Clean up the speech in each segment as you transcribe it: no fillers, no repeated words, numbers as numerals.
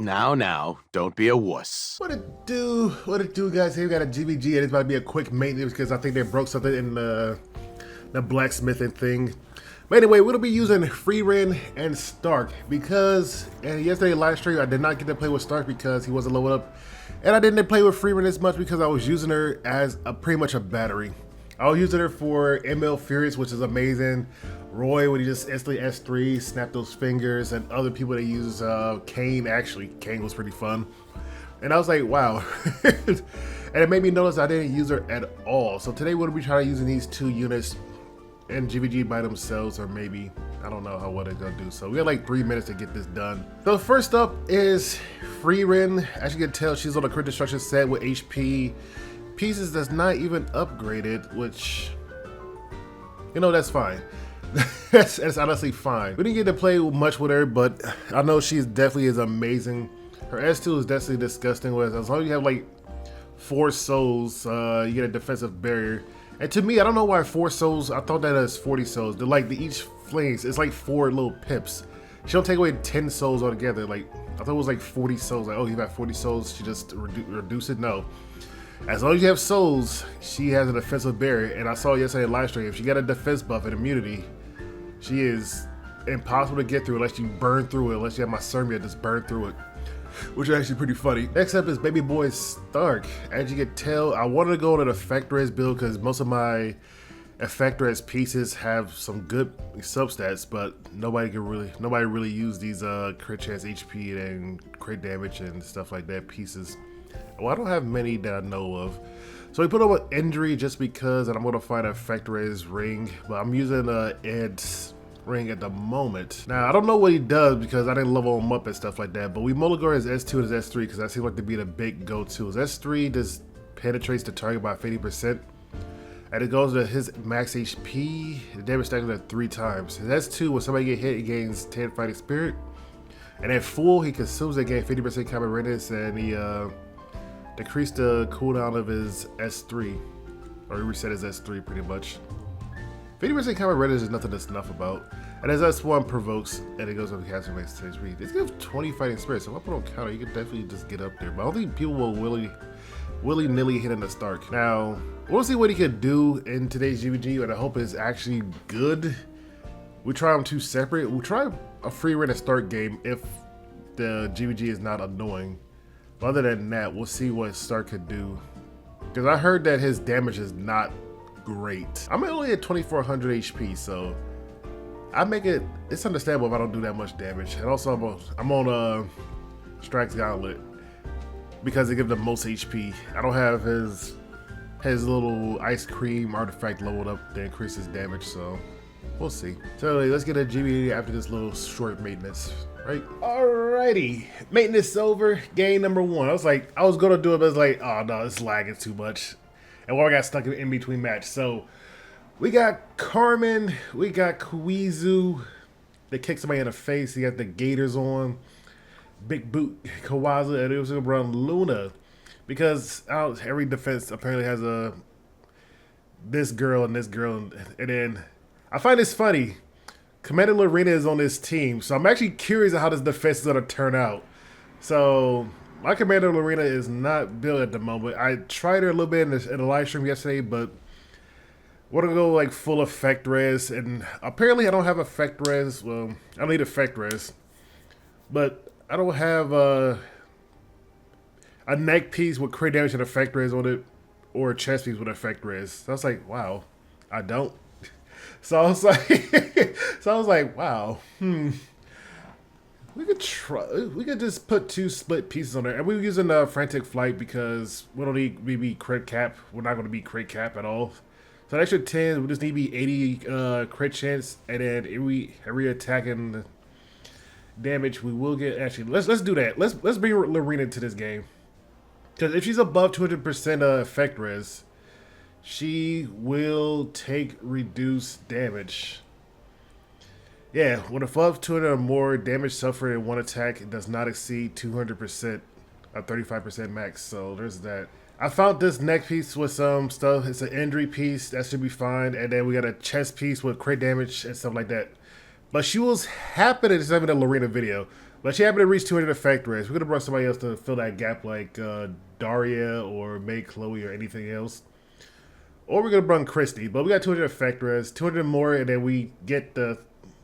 Now, don't be a wuss. What it do? What it do, guys? Here we got a GvG, and it's about to be a quick maintenance because I think they broke something in the blacksmithing thing. But anyway, we'll be using Frieren and Stark because yesterday live stream I did not get to play with Stark because he wasn't leveled up, and I didn't play with Frieren as much because I was using her as pretty much a battery. I was using her for ML Furious, which is amazing. Roy, when he just instantly S3, snap those fingers, and other people that use Kane. Actually, Kane was pretty fun. And I was like, wow. And it made me notice I didn't use her at all. So today we'll be trying to using these two units in GvG by themselves, or maybe, I don't know what it's gonna do. So we have like 3 minutes to get this done. So first up is Frieren. As you can tell, she's on a crit destruction set with HP pieces that's not even upgraded, which, you know, that's fine. that's honestly fine. We didn't get to play much with her, but I know she definitely is amazing. Her S2 is definitely disgusting with. As long as you have like 4 souls, you get a defensive barrier. And to me, I don't know why 4 souls. I thought that as 40 souls. They're like each flings. It's like 4 little pips. She don't take away 10 souls altogether. Like I thought it was like 40 souls. Like, oh, you got 40 souls. She just reduce it. No. As long as you have souls, she has a defensive barrier. And I saw yesterday in live stream, if she got a defense buff and immunity, she is impossible to get through unless you burn through it. Unless you have my Sermia, just burn through it, which is actually pretty funny. Next up is baby boy Stark. As you can tell, I wanted to go to the effect res build because most of my effect res pieces have some good substats, but nobody really use these crit chance HP and crit damage and stuff like that pieces. Well, I don't have many that I know of. So we put on an injury just because, and I'm going to find an effect res ring, but I'm using Ed's ring at the moment. Now, I don't know what he does because I didn't level him up and stuff like that, but we mulligar his S2 and his S3 because that seems like to be the big go-to. His S3 just penetrates the target by 50%, and it goes to his max HP. The damage stacks at 3 times. His S2, when somebody get hit, he gains 10 fighting spirit, and at full, he consumes that gain 50% combat readiness, and he decrease the cooldown of his S3, or he reset his S3 pretty much. 50% combat readiness is nothing to snuff about. And as S1 provokes, and it goes up to cast and makes 10 speed. It's gonna have 20 fighting spirits, so if I put on counter, you can definitely just get up there. But I don't think people will willy-nilly hit in the Stark. Now, we'll see what he could do in today's GvG, and I hope it's actually good. We try them 2 separate. We'll try a Frieren and Stark game if the GvG is not annoying. But other than that, we'll see what Stark could do. Because I heard that his damage is not great. I'm only at 2400 HP, so it's understandable if I don't do that much damage. And also I'm on Strax Gauntlet because they give the most HP. I don't have his little ice cream artifact leveled up to increase his damage, so we'll see. So let's get a GvG after this little short maintenance. Right. Alrighty. Maintenance over. Game number 1. I was gonna do it, but I was like, oh no, it's lagging too much. And I got stuck in between match. So we got Carmen, we got Kuizu. They kicked somebody in the face. He got the Gators on. Big Boot Kawaza, and it was gonna run Luna. Because every defense apparently has this girl, and then I find this funny. Commander Lorena is on this team, so I'm actually curious how this defense is going to turn out. So, my Commander Lorena is not built at the moment. I tried her a little bit in the live stream yesterday, but we're going to go like full effect res, and apparently I don't have effect res. Well, I don't need effect res, but I don't have a neck piece with crit damage and effect res on it, or a chest piece with effect res. So I was like, wow, I don't. So I was like, wow, we could just put 2 split pieces on there, and we're using frantic flight because we don't need be crit cap. We're not going to be crit cap at all. So an extra 10, we just need to be 80 crit chance, and then every attack and damage we will get. Actually, let's do that. Let's bring Lorena into this game, because if she's above 200% effect res, she will take reduced damage. Yeah, when above 200 or more, damage suffered in one attack does not exceed 200%, a 35% max. So there's that. I found this neck piece with some stuff. It's an injury piece. That should be fine. And then we got a chest piece with crit damage and stuff like that. But she was happy to send me the Lorena video. But she happened to reach 200 effect rates. We're gonna bring somebody else to fill that gap, like Daria or May Chloe or anything else. Or we're gonna bring Christy. But we got 200 effect rates, 200 more, and then we get the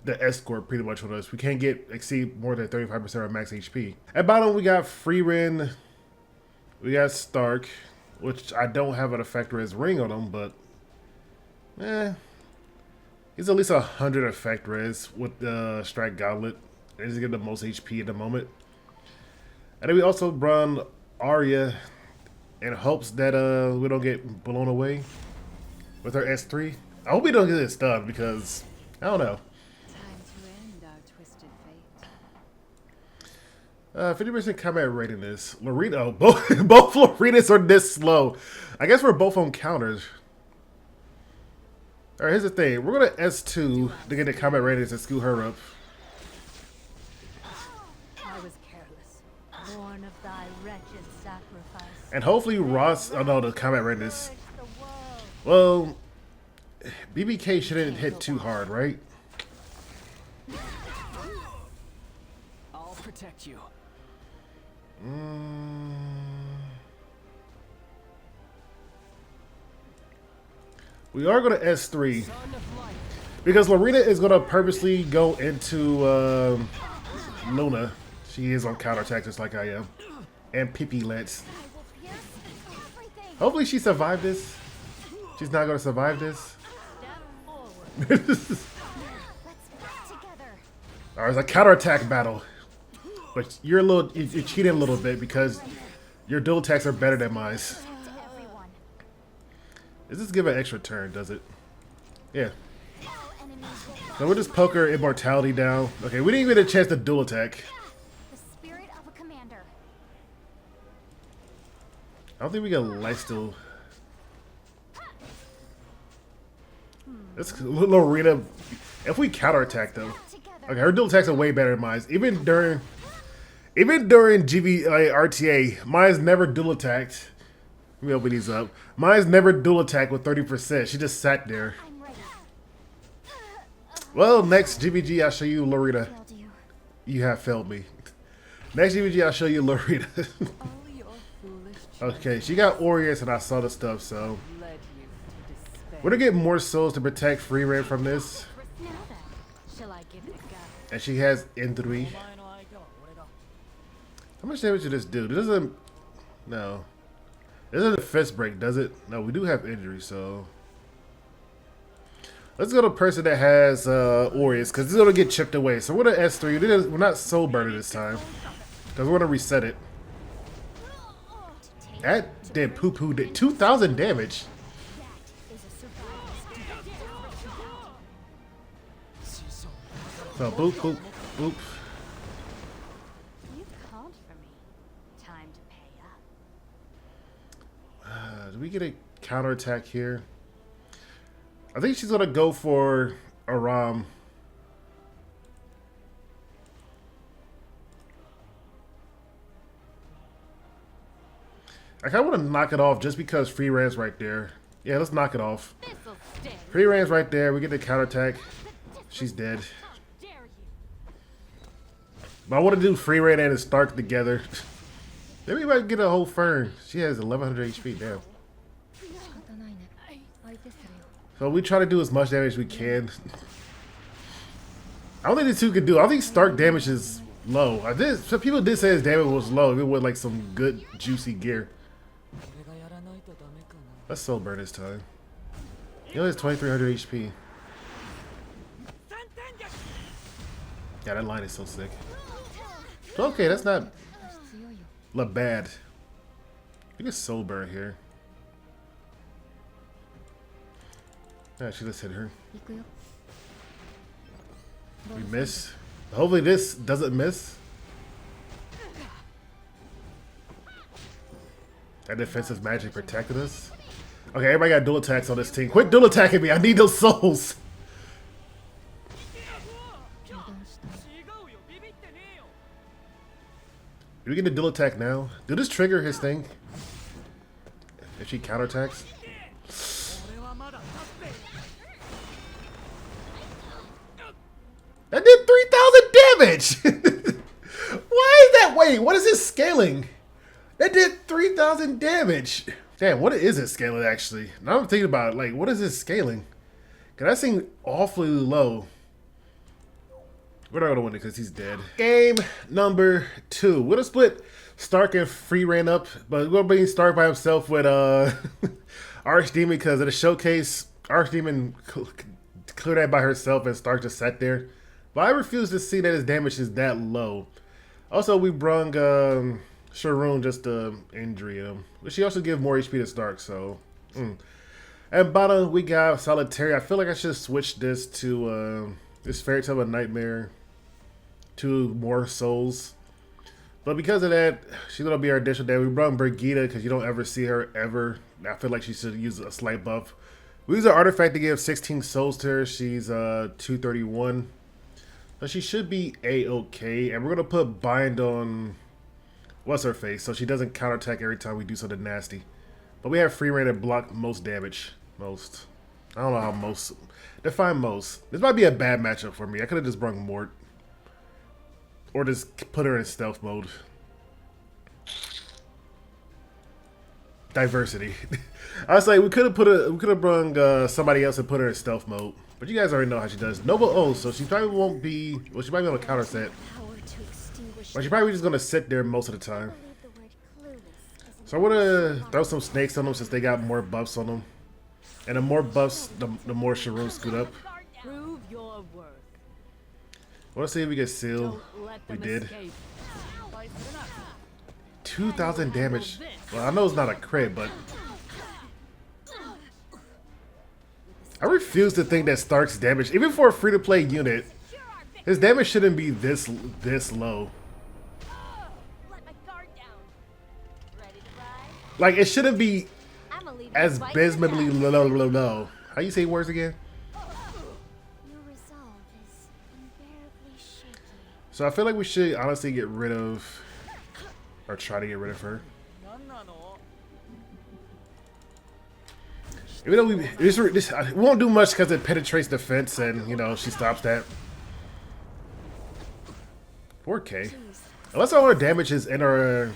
escort pretty much with us. We can't exceed more than 35% of our max HP. At bottom we got Frieren, we got Stark, which I don't have an effect res ring on him, but he's at least 100 effect res with the Strike Gauntlet. And he's getting the most HP at the moment. And then we also run Arya in hopes that we don't get blown away with our S3. I hope we don't get this stunned because I don't know. 50% combat readiness. Lorena, both Lorenas are this slow. I guess we're both on counters. All right, here's the thing. We're gonna S2 to get the combat readiness and scoot her up. I was careless, born of thy wretched sacrifice. And hopefully Ross. Oh no, the combat readiness. Well, BBK shouldn't hit too hard, right? I'll protect you. We are going to S3 because Lorena is going to purposely go into Luna. She is on counterattack just like I am. And Pippi Lance. Hopefully she survived this. She's not going to survive this. Alright, it's a counterattack battle. But you're cheating a little bit because your dual attacks are better than mine. Does this give an extra turn, does it? Yeah. So we'll just poke her immortality down. Okay, we didn't even get a chance to dual attack. The spirit of a commander. I don't think we got lifesteal. Let's Lorena. If we counterattack though. Okay, her dual attacks are way better than mine. Even during GvG RTA, mine's never dual attacked. Let me open these up. Mine's never dual attack with 30%. She just sat there. Well, next GvG, I'll show you Lorena. You have failed me. Next GvG, I'll show you Lorena. Okay, she got Aureus and I saw the stuff, so. We're gonna get more souls to protect Frieren from this. And she has N3. How much damage did this do? It doesn't. No. It doesn't fist break, does it? No, we do have injury, so. Let's go to a person that has Aureus, because it's going to get chipped away. So we're going to S3. We're not soul burner this time, because we're going to reset it. That did poo-poo did 2,000 damage. So boop, boop, boop. Do we get a counterattack here? I think she's gonna go for Aram. I kinda wanna knock it off just because Frieren's right there. Yeah, let's knock it off. Frieren's right there, we get the counterattack. She's dead. But I wanna do Frieren and Stark together. Then we might get a whole Fern. She has 1100 HP now. So we try to do as much damage as we can. I don't think the two could do it. I think Stark damage is low. Some people did say his damage was low, even with like some good juicy gear. Let's soul burn this time. He only has 2300 HP. Yeah, that line is so sick. Okay, that's not bad. You can soul burn here. Actually, let's hit her. We miss. Hopefully this doesn't miss. That defensive magic protected us. Okay, everybody got dual attacks on this team. Quit dual attacking me. I need those souls. Do we get a dual attack now? Do this trigger his thing? If she counterattacks? That did 3,000 damage! that? Wait, what is his scaling? That did 3,000 damage. Damn, what is it scaling actually? Now I'm thinking about it, like, what is his scaling? Cause that seemed awfully low. We're not gonna win it because he's dead. Game number 2. We're gonna split Stark and Frieren up, but we're gonna bring Stark by himself with Archdemon because of the showcase. Archdemon cleared that by herself and Stark just sat there. But I refuse to see that his damage is that low. Also, we brung Frieren just to injury him. But she also give more HP to Stark, so. At bottom, we got Solitary. I feel like I should switch this to this Fairy Tale of Nightmare. 2 more souls. But because of that, she's going to be our additional damage. We brought Brigitte because you don't ever see her ever. I feel like she should use a slight buff. We use an artifact to give 16 souls to her. She's 231. So she should be A-okay. And we're going to put Bind on what's her face so she doesn't counterattack every time we do something nasty. But we have Frieren to block most damage. Most. I don't know how most. Define most. This might be a bad matchup for me. I could have just brought Mort. Or just put her in stealth mode. Diversity. I was like, we could have brung somebody else and put her in stealth mode. But you guys already know how she does. Noble Oath, so she probably won't be. Well, she might be able to counter set. But she's probably just gonna sit there most of the time. So I'm gonna throw some snakes on them since they got more buffs on them. And the more buffs, the more Frieren scoot up. Prove your work. Let's see if we get seal. We did. 2,000 damage. Well, I know it's not a crit, but I refuse to think that Stark's damage, even for a free-to-play unit, his damage shouldn't be this low. Like, it shouldn't be as abysmally low. How you say words again? So I feel like we should honestly get rid of, or try to get rid of her. Even though we won't do much because it penetrates defense and, you know, she stops that. 4K. Unless all our damage is in our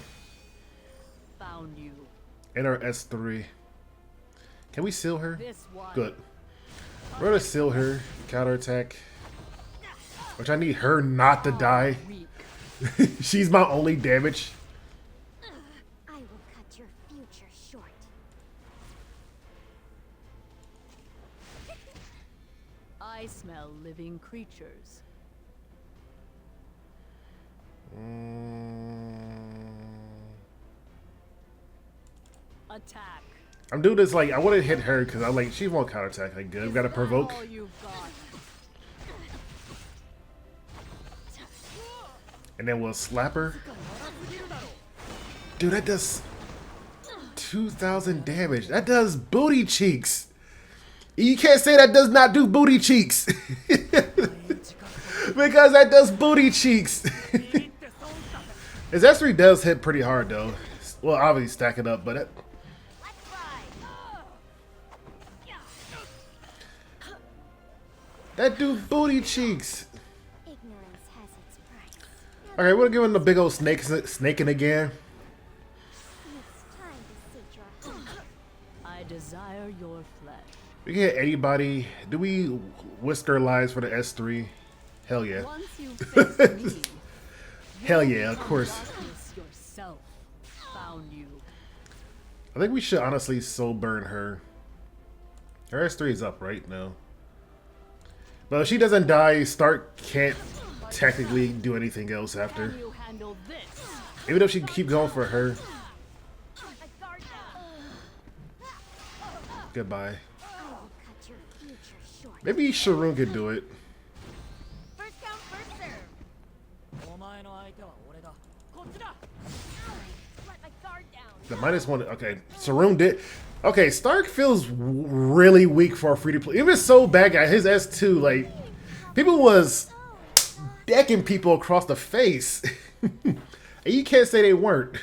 S3. Can we seal her? Good. We're gonna seal her. Counterattack. Which I need her not to die. She's my only damage. I will cut your future short. I smell living creatures. Attack. I'm doing this like I want to hit her because I'm like she won't counterattack. Like good, we gotta provoke. And then we'll slap her. Dude, that does 2,000 damage. That does booty cheeks. You can't say that does not do booty cheeks. Because that does booty cheeks. His S3 does hit pretty hard though. Well, obviously stack it up, but that do booty cheeks. Okay, we're giving the big old snaking again. I desire your flesh. We can hit anybody. Do we whisker lives for the S3? Hell yeah. Once you face me, Hell yeah, of course. yourself found you. I think we should honestly soul burn her. Her S3 is up, right? No. But if she doesn't die, Stark can't technically do anything else after. Even though she can keep going for her. Goodbye. Maybe Frieren could do it. The -1. Okay, Frieren did. Okay, Stark feels really weak for a free to play. Even so bad guy, his S2, like people was decking people across the face. And you can't say they weren't.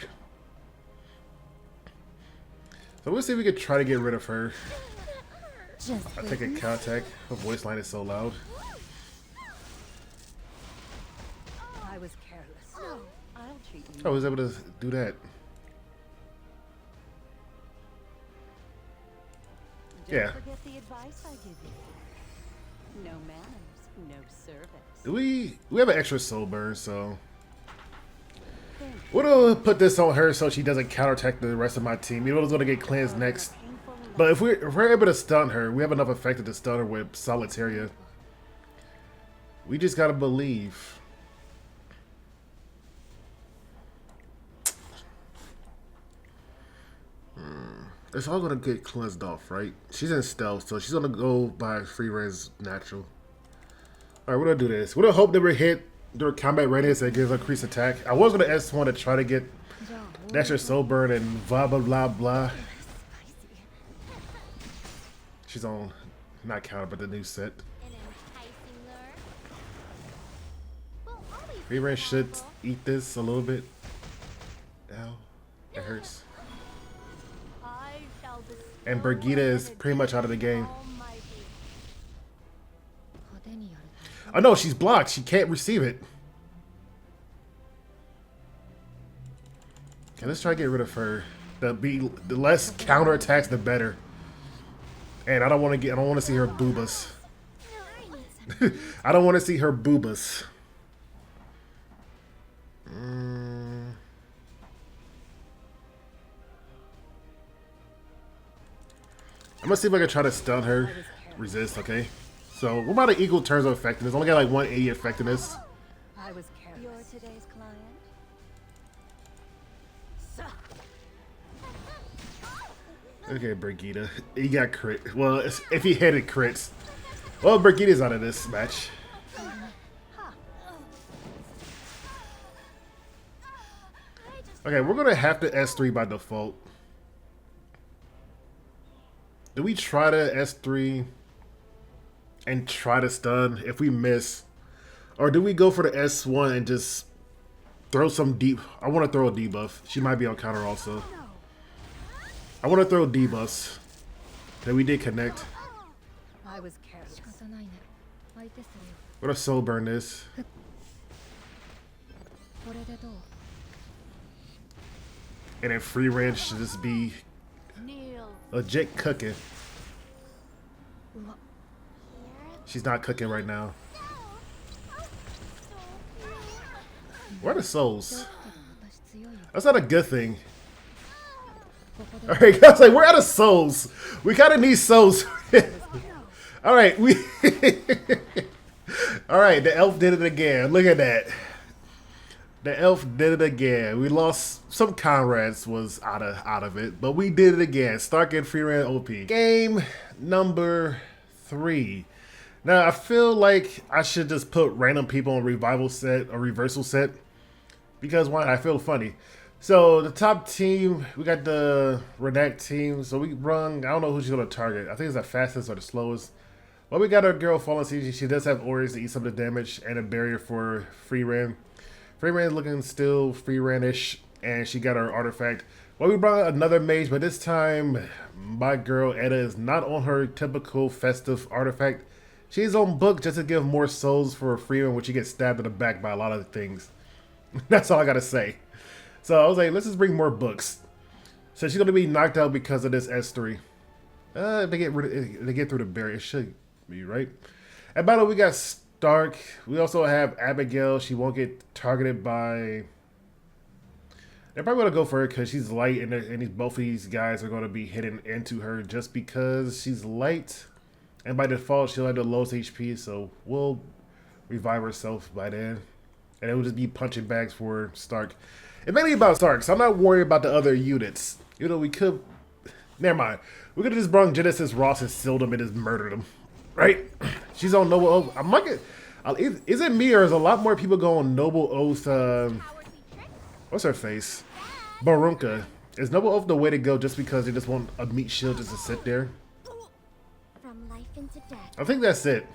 So we'll see if we could try to get rid of her. I take a contact. Her voice line is so loud. I was careless. No, I'll treat I was able to do that. Don't Yeah. forget the advice I give you. No manners, no service. Do we have an extra soul burn, so we'll put this on her so she doesn't counterattack the rest of my team. You know what's gonna get cleansed next. But if we're able to stun her, we have enough effect to stun her with Solitaria. We just gotta believe. It's all gonna get cleansed off, right? She's in stealth, so she's gonna go by Frieren's natural. Alright, we're gonna do this. We're gonna hope that we're hit during combat readiness and gives increased attack. I was gonna S1 to try to get an extra soul burn and blah blah blah blah. She's on not counter but the new set. Frieren should eat this a little bit. Ow. It hurts. And Brigitte is pretty much out of the game. Oh no, she's blocked. She can't receive it. Okay, let's try to get rid of her. The less counterattacks, the better. And I don't want to see her boobas. I don't want to see her boobas. I'm gonna see if I can try to stun her. Resist, okay. So we're about to equal turns of effectiveness. Only got like 180 effectiveness. I was careless. You're today's client. Okay, Brigitte. He got crit. Well, if he hit it crits. Well, Brigitte's out of this match. Okay, we're gonna have to S3 by default. Do we try to S3 and try to stun if we miss? Or do we go for the S1 and just throw some deep? I want to throw a debuff. She might be on counter also. I want to throw debuffs. That we did connect. I was careless. We're gonna soul burn this. And then Frieren should just be Kneel. legit cooking. She's not cooking right now. Where are the souls? That's not a good thing. Alright, I was like, we're out of souls. We kind of need souls. Alright, we... Alright, the elf did it again. Look at that. The elf did it again. We lost some comrades was out of it, but we did it again. Stark and Frieren OP. Game number 3. Now I feel like I should just put random people on revival set or reversal set because why? I feel funny. So the top team, we got the Redact team. So we run. I don't know who she's gonna target. I think it's the fastest or the slowest. But we got our girl Fallen Siege. She does have Auras to eat some of the damage and a barrier for Frieren. Frieren looking still Frieren-ish, and she got her artifact. Well, we brought another mage, but this time my girl Edda is not on her typical festive artifact. She's on book just to give more souls for Frieren when she gets stabbed in the back by a lot of things. That's all I gotta say. So I was like, let's just bring more books. So she's gonna be knocked out because of this S3. If they get through the barrier, it should be right. And by the way, we got Stark. We also have Abigail. She won't get targeted by... They're probably going to go for her because she's light, and both of these guys are going to be hitting into her just because she's light. And by default, she'll have the lowest HP, so we'll revive herself by then. And it will just be punching bags for Stark. It's mainly about Stark, so I'm not worried about the other units. You know, we could... Never mind. We could have just brought Genesis Ross and sealed him and just murdered him. Right? She's on Noble Oath. I'm like, is it me or is a lot more people going Noble Oath? What's her face? Barunka. Is Noble Oath the way to go just because they just want a meat shield just to sit there? From life into death. I think that's it.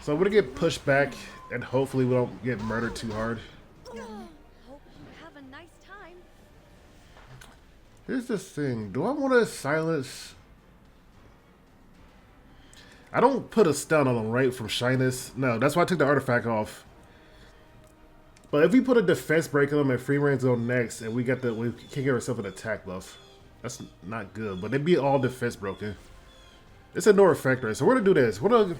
So we're gonna get pushed back and hopefully we don't get murdered too hard. Hope you have a nice time. Here's the thing. Do I want to silence... I don't put a stun on them, right, from shyness. No, that's why I took the artifact off. But if we put a defense break on them and Frieren's on next, and we can't get ourselves an attack buff, that's not good. But they'd be all defense broken. It's a no effect, right? So we're gonna do this. We're gonna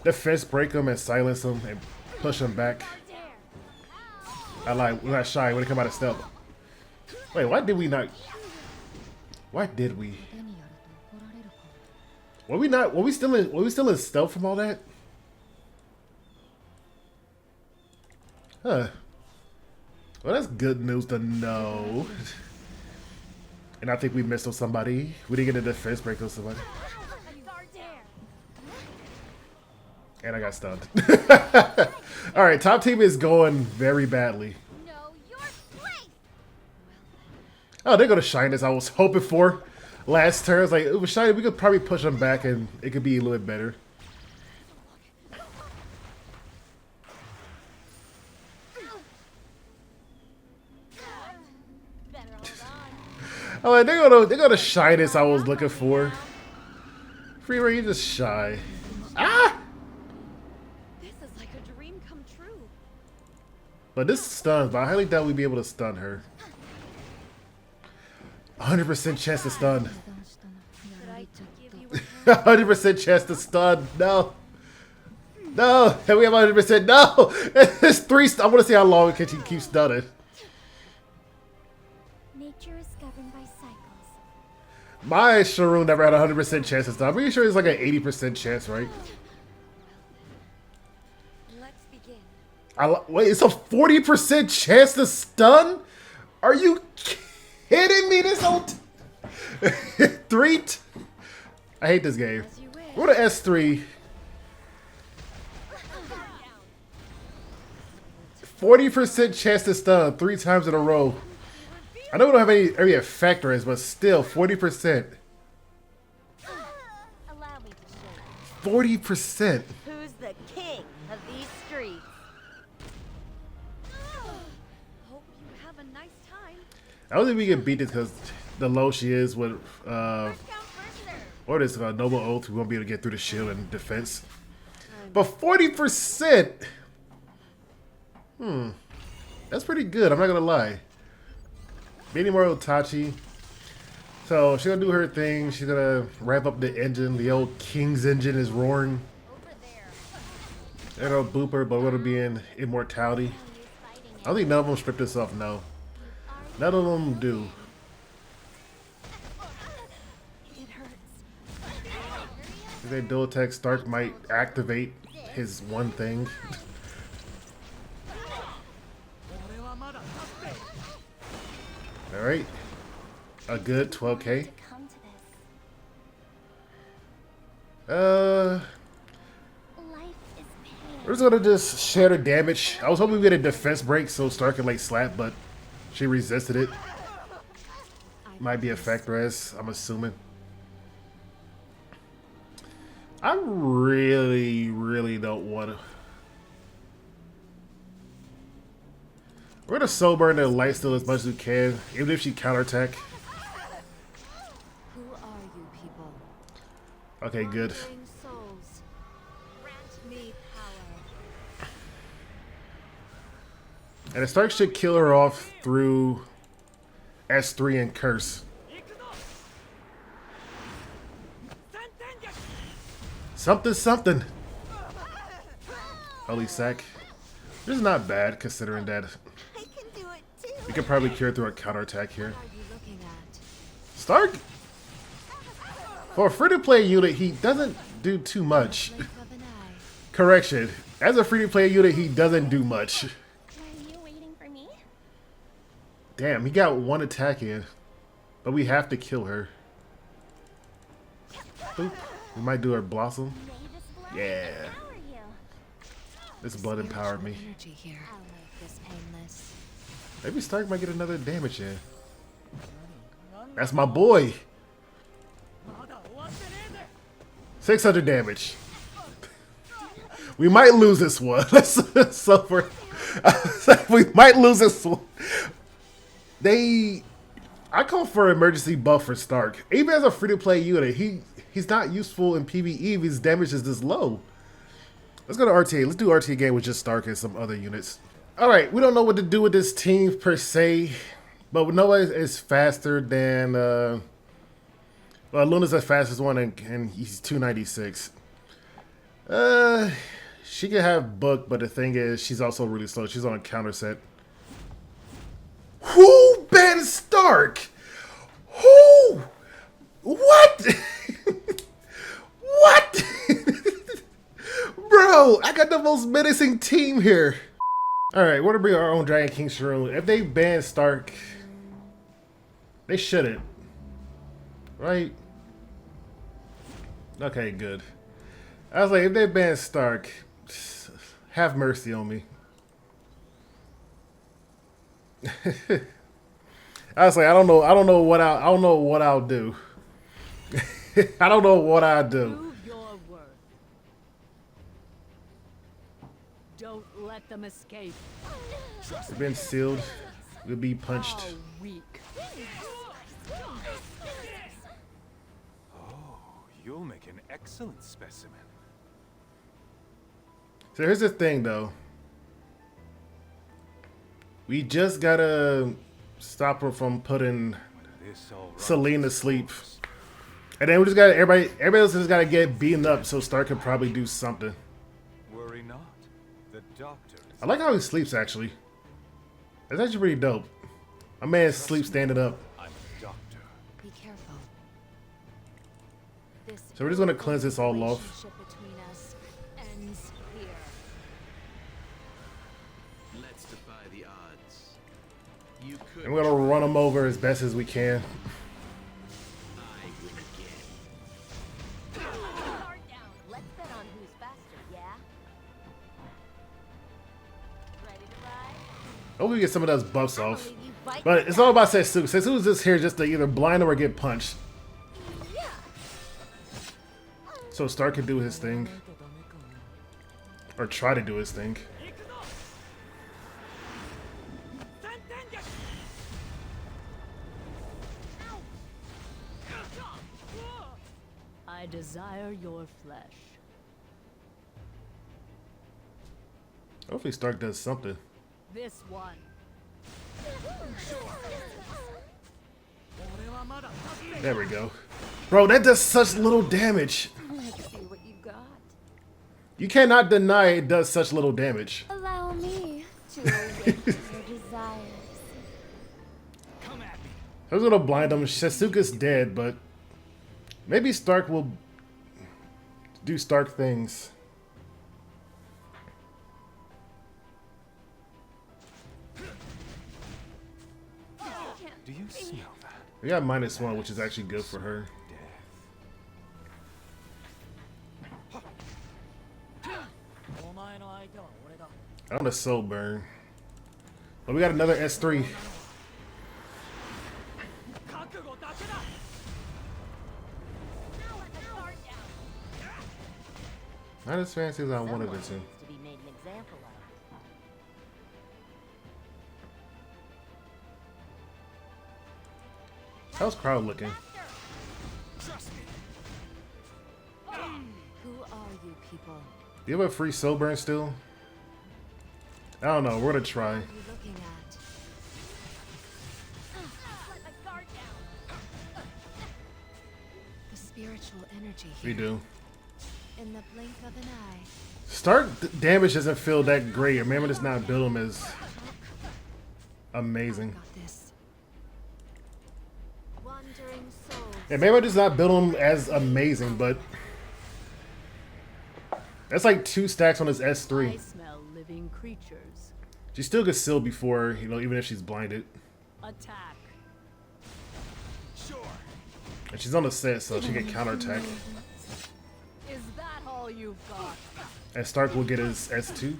defense break them and silence them and push them back. I like, we're not shy when they come out of stealth. Wait, why did we not? Why did we? Were we not? Were we still in stealth from all that? Huh. Well, that's good news to know. And I think we missed on somebody. We didn't get a defense break on somebody. And I got stunned. Alright, top team is going very badly. Oh, they're gonna shine as I was hoping for. Last turn, I was like, it was shiny. We could probably push them back and it could be a little bit better. Oh, they're gonna shine as I was looking for. Frieren, you just shy. Ah! This is like a dream come true. But this stuns, but I highly doubt we'd be able to stun her. 100% chance to stun. Should I give you a 100% chance to stun. No. No. We have 100%. No. It's 3. I want to see how long can she keep stunning. Nature is governed by cycles. My Sharoon never had a 100% chance to stun. I'm pretty sure it's like an 80% chance, right? Let's begin. Wait, it's a 40% chance to stun? Are you kidding me? This whole 3. I hate this game. As you wish. We're to S3. 40% chance to stun 3 times in a row. I know we don't have any effect rates, but still 40%. Allow me to show you 40%. who's the king of these streets. Hope you have a nice time. I don't think we can beat this because the low she is with or this noble oath. We won't be able to get through the shield and defense. But 40%. That's pretty good. I'm not gonna lie. Beating more Itachi. So she's gonna do her thing. She's gonna ramp up the engine. The old King's engine is roaring. They're gonna boop her, but we're gonna be in immortality. I don't think none of them strip this off. No, none of them do. It hurts. If they dual attack, Stark might activate his one thing. All right, a good 12K. Come to this. We're Life is pain. just gonna just shatter damage. I was hoping we get a defense break so Stark could like slap, but she resisted it. Might be a factor as I'm assuming. I really don't want to. We're gonna soul burn the light steal as much as we can, even if she counterattack. Who are you people? Okay, good. Wandering souls. Grant me power. And the Stark should kill her off through S3 and Curse. Something. Holy sack. This is not bad considering that I can do it too. we could probably cure through a counterattack here. What are you looking at? Stark, for a free-to-play unit, he doesn't do too much. Blink of an eye. Correction. As a free-to-play unit, he doesn't do much. Are you waiting for me? Damn, he got 1 attack in. But we have to kill her. Boop. We might do her Blossom. May this blood Yeah. empower you. This blood empowered me. Energy here. I'll make this painless. Maybe Stark might get another damage in. That's my boy. 600 damage. We might lose this one. So we might lose this one. I call for an emergency buff for Stark. Even as a free-to-play unit, he's not useful in PvE if his damage is this low. Let's go to RTA. Let's do RTA game with just Stark and some other units. All right, we don't know what to do with this team per se, but we know it's faster than. Well, Luna's the fastest one, and he's 296. She can have Book, but the thing is, she's also really slow. She's on a counter set. Who banned Stark? Who? What? What? Bro, I got the most menacing team here. All right, we're gonna bring our own Dragon King Shroom. If they ban Stark, they shouldn't, right? Okay, good. I was like, if they ban Stark, have mercy on me. I was like, I don't know what I'll do. I don't know what I'll do. Prove your worth. Don't let them escape. We've been sealed. We'll be punched. How weak. You'll make an excellent specimen. So here's the thing, though. We just gotta stop her from putting Celine to sleep. And then we just gotta, everybody else just gotta get beaten up so Stark could probably do something. Worry not. The doctor I like how he sleeps, actually. That's actually pretty dope. My man sleeps standing up. I'm a doctor. Be careful. This So we're just gonna cleanse this all off. relationship between us ends here. Let's defy the odds. You could. And we're gonna run him over as best as we can. I win again. Guard down. Let's bet on who's faster, yeah? Ready to ride? Hopefully we get some of those buffs off. Leave you bite But it's all about Setsu. Setsu's just here just to either blind him or get punched. Yeah. So Stark can do his thing. Or try to do his thing. I desire your flesh. Hopefully Stark does something. This one. There we go. Bro, that does such little damage. Let's see what you got. You cannot deny it does such little damage. Allow me to awaken your desires. Come at me. I was gonna blind him. Sasuke's dead, but maybe Stark will do Stark things. Do you smell that? We got -1, which is actually good for her. I want a soul burn. But we got another S3. Not as fancy as I wanted it to. To be made an example of. How's crowd looking? Who are you people? Do you have a free soul burn still? I don't know. We're gonna try. What are you looking at? Let my guard down. The spiritual energy We here. do. In the blink of an eye. Stark damage doesn't feel that great. Remember, does not build him as amazing. Got this. Wandering souls. Yeah, maybe I does not build him as amazing, but that's like 2 stacks on his I S3. smell living creatures. She still gets sealed before, you know, even if she's blinded. Attack. Sure. And she's on the set, so she can counterattack. Is that all you've got? And Stark will get his S2.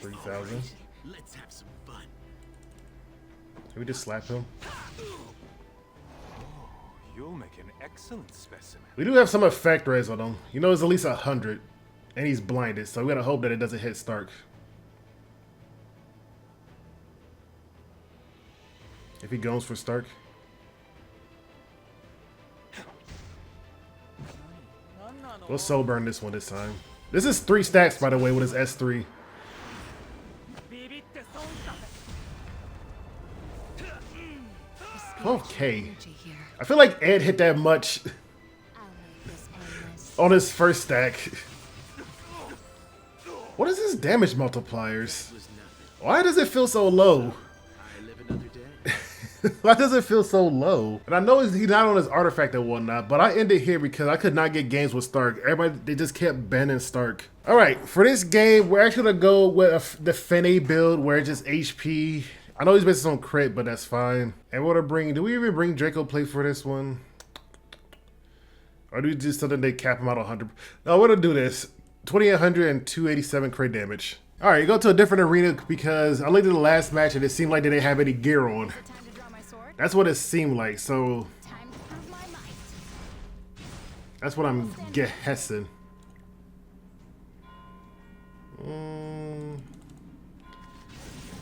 3,000. Let's have some fun. Can we just slap him? You'll make an excellent specimen. We do have some effect rays on him. You know, it's at least 100. And he's blinded, so we gotta hope that it doesn't hit Stark. If he goes for Stark. We'll soul burn this one this time. This is 3 stacks, by the way, with his S3. Okay. I feel like Ed hit that much on his first stack. What is his damage multipliers? Why does it feel so low? I live another day. Why does it feel so low? And I know he's not on his artifact and whatnot, but I ended here because I could not get games with Stark. Everybody, they just kept banning Stark. All right, for this game, we're actually gonna go with the fene build where it's just HP. I know he's based on crit, but that's fine. And we're gonna bring, do we even bring Draco play for this one? Or do we do something they cap him out 100? No, we're gonna do this. 2800 and 287 crit damage. All right, you go to a different arena because I looked at the last match and it seemed like they didn't have any gear on. That's what it seemed like, so that's what I'm guessing. Go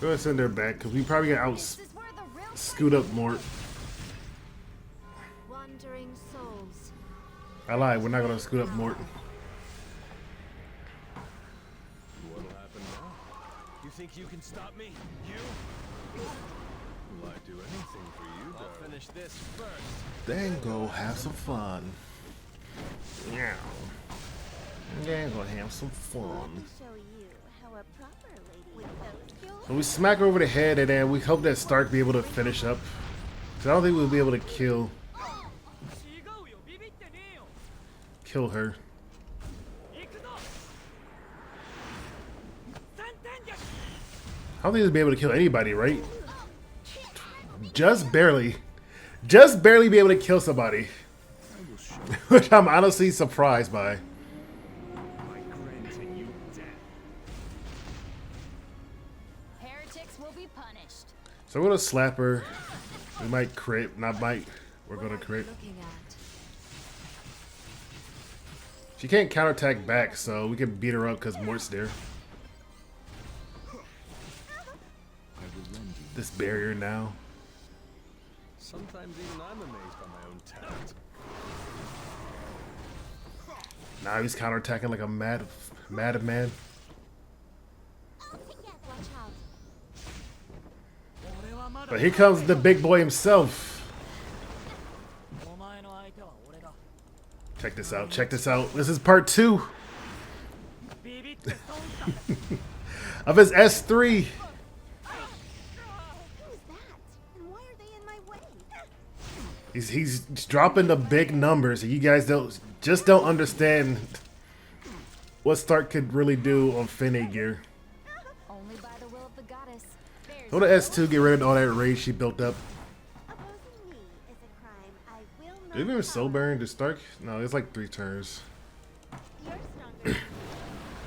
ahead and send her back because we probably got out scoot up more. Wandering souls. I lied, we're not gonna scoot up more. What'll happen now? You think you can stop me? You? Will I do anything for you, I'll darling? finish this first. Then go have some fun. Yeah. Then go have some Let me fun. show you how a proper lady with those skills. So we smack her over the head and then we hope that Stark be able to finish up. Cause I don't think we'll be able to kill her. I don't think he'll be able to kill anybody, right? Just barely. Just barely be able to kill somebody. Which I'm honestly surprised by. My grin to you death. Heretics will be punished. So we're gonna slap her. We might crit, not might. We're gonna crit. Looking at. She can't counterattack back, so we can beat her up because Mort's there. This barrier now. Sometimes even I'm amazed by my own talent. Now he's counterattacking like a mad man. Watch out. But here comes the big boy himself. Check this out. Check this out. This is part 2 of his S3. Who's that? And why are they in my way? He's dropping the big numbers. You guys don't understand what Stark could really do on fene gear. Only by the will of the goddess. Go to S2, get rid of all that rage she built up. Opposing me is a crime I will not. Did we even soul burn to Stark? No, it's like 3 turns. You're stronger.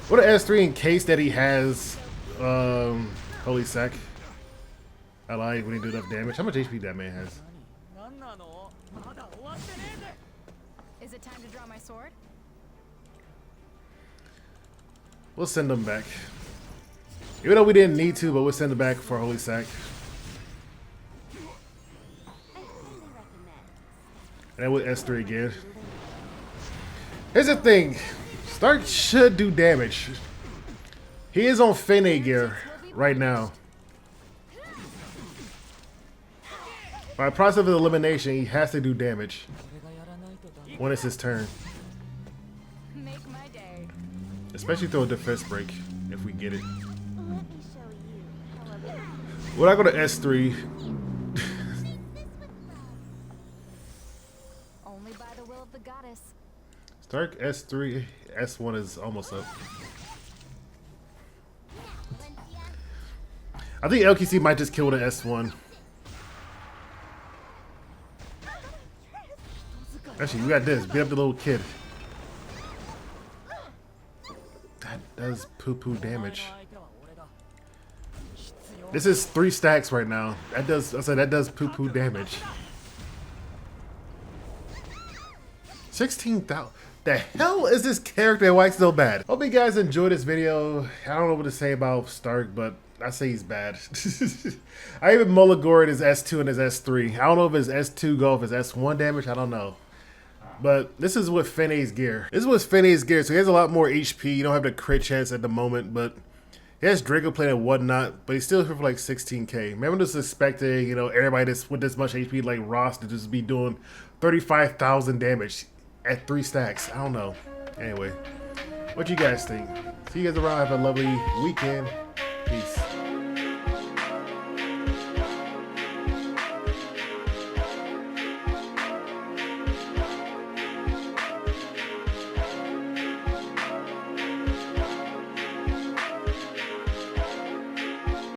What an S3 in case that he has Holy Sack. I lied when he do enough damage. How much HP that man has? Is it time to draw my sword? We'll send him back. Even though we didn't need to, but we'll send him back for Holy Sack. I highly recommend. And then with S3 again. Here's the thing. Stark should do damage. He is on fene gear right now. By process of elimination, he has to do damage when it's his turn. Make my day. Especially through a defense break, if we get it. Let me show you how a When I go to S3, only by the will of the goddess. Stark S3, S1 is almost up. I think LKC might just kill the S1. Actually, we got this. Beat up the little kid. That does poo-poo damage. This is 3 stacks right now. That does, I said that does poo-poo damage. 16,000. The hell is this character? Why it's so bad? Hope you guys enjoyed this video. I don't know what to say about Stark, but I say he's bad. I even Mulligored his S2 and his S3. I don't know if his S2 go if his S1 damage. I don't know. But this is with Fene's gear. This is with Fene's gear, so he has a lot more HP. You don't have the crit chance at the moment, but he has Draco Plane and whatnot, but he's still here for like 16k. Maybe I'm just expecting, you know, everybody that's with this much HP like Ross to just be doing 35,000 damage at 3 stacks. I don't know. Anyway, what you guys think? See you guys around. Have a lovely weekend. Peace.